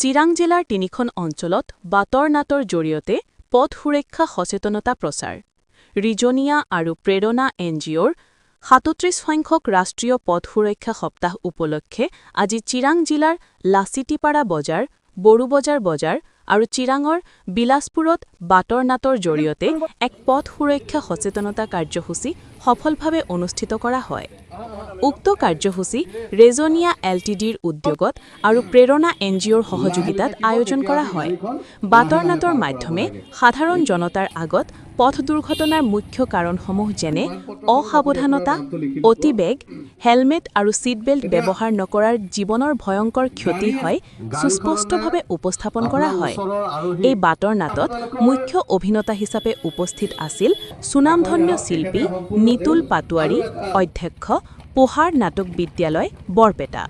চিৰাং জিলাৰ ৩খন অঞ্চলত বাতৰ নাটৰ জৰিয়তে পথ সুৰক্ষা সচেতনতা প্ৰচাৰ। ৰিজনিয়া আৰু প্ৰেৰণা NGOৰ ৩৭ সংখ্যক ৰাষ্ট্ৰীয় পথ সুৰক্ষা সপ্তাহ উপলক্ষে আজি চিৰাং জিলাৰ লাচিটিপাৰা বজাৰ, বড়োবজাৰ বজাৰ আৰু চিৰাঙৰ বিলাসপুৰত বাতৰ নাটৰ জৰিয়তে এক পথ সুৰক্ষা সচেতনতা কাৰ্যসূচী সফলভাৱে অনুষ্ঠিত কৰা হয়। উক্ত কাৰ্যসূচী ৰেজনিয়া LTDৰ উদ্যোগত আৰু প্ৰেৰণা NGOৰ সহযোগিতাত আয়োজন কৰা হয়। বাতৰ নাটৰ মাধ্যমে সাধাৰণ জনতাৰ আগত পথ দুৰ্ঘটনাৰ মুখ্য কাৰণসমূহ যেনে অসাৱধানতা, অতিবেগ, হেলমেট আৰু ছিটবেল্ট ব্যৱহাৰ নকৰাৰ জীৱনৰ ভয়ংকৰ ক্ষতি হয় সুস্পষ্টভাৱে উপস্থাপন কৰা হয়। এই বাতৰ নাটত মুখ্য অভিনেতা হিচাপে উপস্থিত আছিল সুনামধন্য শিল্পী নিতুল পাটোৱাৰী, অধ্যক্ষ পোহাৰ নাটক বিদ্যালয়, বৰপেটা।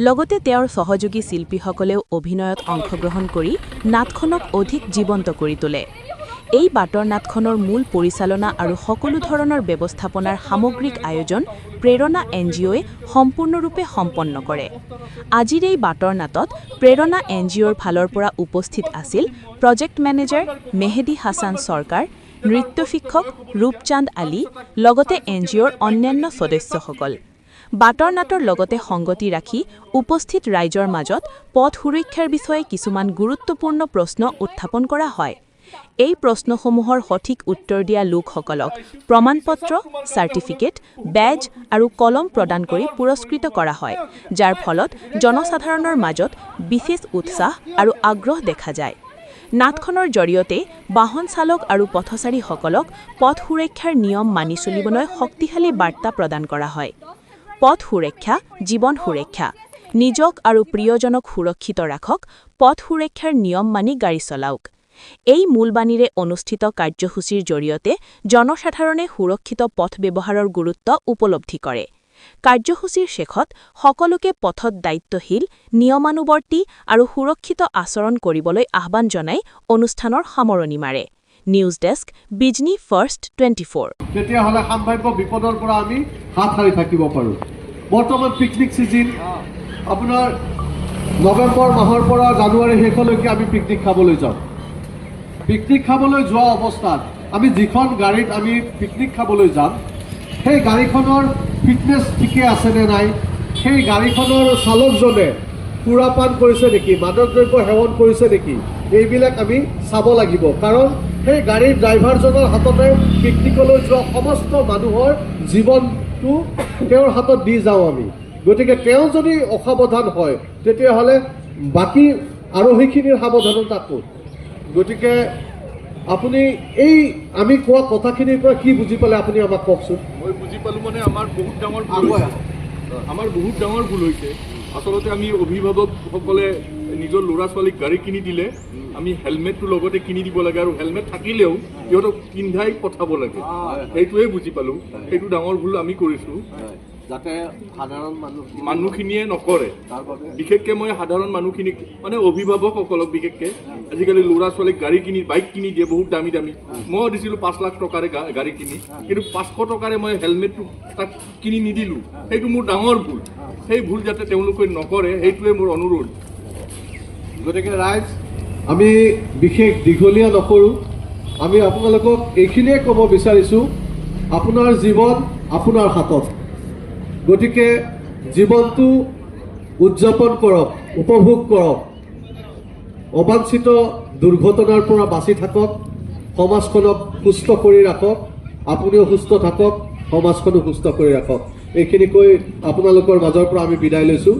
লগতে তেওঁৰ সহযোগী শিল্পীসকলেও অভিনয়ত অংশগ্ৰহণ কৰি নাটখনক অধিক জীৱন্ত কৰি তোলে। এই বাতৰ নাটখনৰ মূল পৰিচালনা আৰু সকলো ধৰণৰ ব্যৱস্থাপনাৰ সামগ্ৰিক আয়োজন প্ৰেৰণা NGOয়ে সম্পূৰ্ণৰূপে সম্পন্ন কৰে। আজিৰ এই বাতৰ নাটত প্ৰেৰণা NGOৰ ফালৰ পৰা উপস্থিত আছিল প্ৰজেক্ট মেনেজাৰ মেহেদী হাছান চৰকাৰ, নৃত্য শিক্ষক ৰূপচান্দ আলী, লগতে NGOৰ অন্যান্য সদস্যসকল। বাতৰ নাটৰ লগতে সংগতি ৰাখি উপস্থিত ৰাইজৰ মাজত পথ সুৰক্ষাৰ বিষয়ে কিছুমান গুৰুত্বপূৰ্ণ প্ৰশ্ন উত্থাপন কৰা হয়। এই প্ৰশ্নসমূহৰ সঠিক উত্তৰ দিয়া লোকসকলক প্ৰমাণপত্ৰ, চাৰ্টিফিকেট, বেজ আৰু কলম প্ৰদান কৰি পুৰস্কৃত কৰা হয়, যাৰ ফলত জনসাধাৰণৰ মাজত বিশেষ উৎসাহ আৰু আগ্ৰহ দেখা যায়। নাটখনৰ জৰিয়তে বাহন চালক আৰু পথচাৰীসকলক পথ সুৰক্ষাৰ নিয়ম মানি চলিবলৈ শক্তিশালী বাৰ্তা প্ৰদান কৰা হয়। পথ সুৰক্ষা, জীৱন সুৰক্ষা। নিজক আৰু প্ৰিয়জনক সুৰক্ষিত ৰাখক, পথ সুৰক্ষাৰ নিয়ম মানি গাড়ী চলাওক। এই মূলবাণীৰে অনুষ্ঠিত কাৰ্যসূচীৰ জৰিয়তে জনসাধাৰণে সুৰক্ষিত পথ ব্যৱহাৰৰ গুৰুত্ব উপলব্ধি কৰে। কাৰ্যসূচীৰ শেষত সকলোকে পথত দায়িত্বশীল, নিয়মানুৱৰ্তী আৰু সুৰক্ষিত আচৰণ কৰিবলৈ আহ্বান জনাই অনুষ্ঠানৰ সামৰণি মাৰে। News desk, Bijni first 24। তেতিয়াহ'লে সম্ভাৱ্য বিপদৰ পৰা আমি হাত সাৰি থাকিব পাৰোঁ। বৰ্তমান পিকনিক ছিজন, আপোনাৰ নৱেম্বৰ মাহৰ পৰা জানুৱাৰী শেষলৈকে আমি পিকনিক খাবলৈ যাওঁ। পিকনিক খাবলৈ যোৱা অৱস্থাত আমি যিখন গাড়ীত আমি পিকনিক খাবলৈ যাম, সেই গাড়ীখনৰ ফিটনেছ ঠিকে আছেনে নাই, সেই গাড়ীখনৰ চালকজনে সুৰাপান কৰিছে নেকি, মাদক দ্ৰব্য সেৱন কৰিছে নেকি, এইবিলাক আমি চাব লাগিব। কাৰণ সেই গাড়ীৰ ড্ৰাইভাৰজনৰ হাততে পিকনিকলৈ যোৱা সমস্ত মানুহৰ জীৱনটো তেওঁৰ হাতত দি যাওঁ আমি। গতিকে তেওঁ যদি অসাৱধান হয় তেতিয়াহ'লে বাকী আৰোহীখিনিৰ সাৱধানতা ক'ত? গতিকে আপুনি এই আমি কোৱা কথাখিনিৰ পৰা কি বুজি পালে আপুনি আমাক কওকচোন। মই বুজি পালোঁ মানে আমাৰ বহুত ডাঙৰ ভুল হৈছে। আচলতে আমি অভিভাৱকসকলে নিজৰ ল'ৰা ছোৱালীক গাড়ী কিনি দিলে আমি হেলমেটটো লগতে কিনি দিব লাগে, আৰু হেলমেট থাকিলেও সিহঁতক পিন্ধাই পঠাব লাগে। সেইটোৱে বুজি পালোঁ। সেইটো ডাঙৰ ভুল আমি কৰিছোঁ, যাতে সাধাৰণ মানুহখিনিয়ে নকৰে। বিশেষকৈ মই সাধাৰণ মানুহখিনিক মানে অভিভাৱকসকলক বিশেষকৈ আজিকালি ল'ৰা ছোৱালীক বাইক কিনি দিয়ে বহুত দামী দামী। মই দিছিলোঁ 5 লাখ টকাৰে গাড়ী কিনি, কিন্তু 500 টকাৰে মই হেলমেটটো তাক কিনি নিদিলোঁ। সেইটো মোৰ ডাঙৰ ভুল। সেই ভুল যাতে তেওঁলোকে নকৰে সেইটোৱে মোৰ অনুৰোধ। গতিকে ৰাইজ, আমি বিশেষ দীঘলীয়া নকৰোঁ। আমি আপোনালোকক এইখিনিয়ে ক'ব বিচাৰিছোঁ, আপোনাৰ জীৱন আপোনাৰ হাতত। গতিকে জীৱনটো উদযাপন কৰক, উপভোগ কৰক, অবাঞ্ছিত দুৰ্ঘটনাৰ পৰা বাচি থাকক, সমাজখনক সুস্থ কৰি ৰাখক, আপুনিও সুস্থ থাকক, সমাজখনো সুস্থ কৰি ৰাখক। এইখিনি কৈ আপোনালোকৰ মাজৰ পৰা আমি বিদায় লৈছোঁ।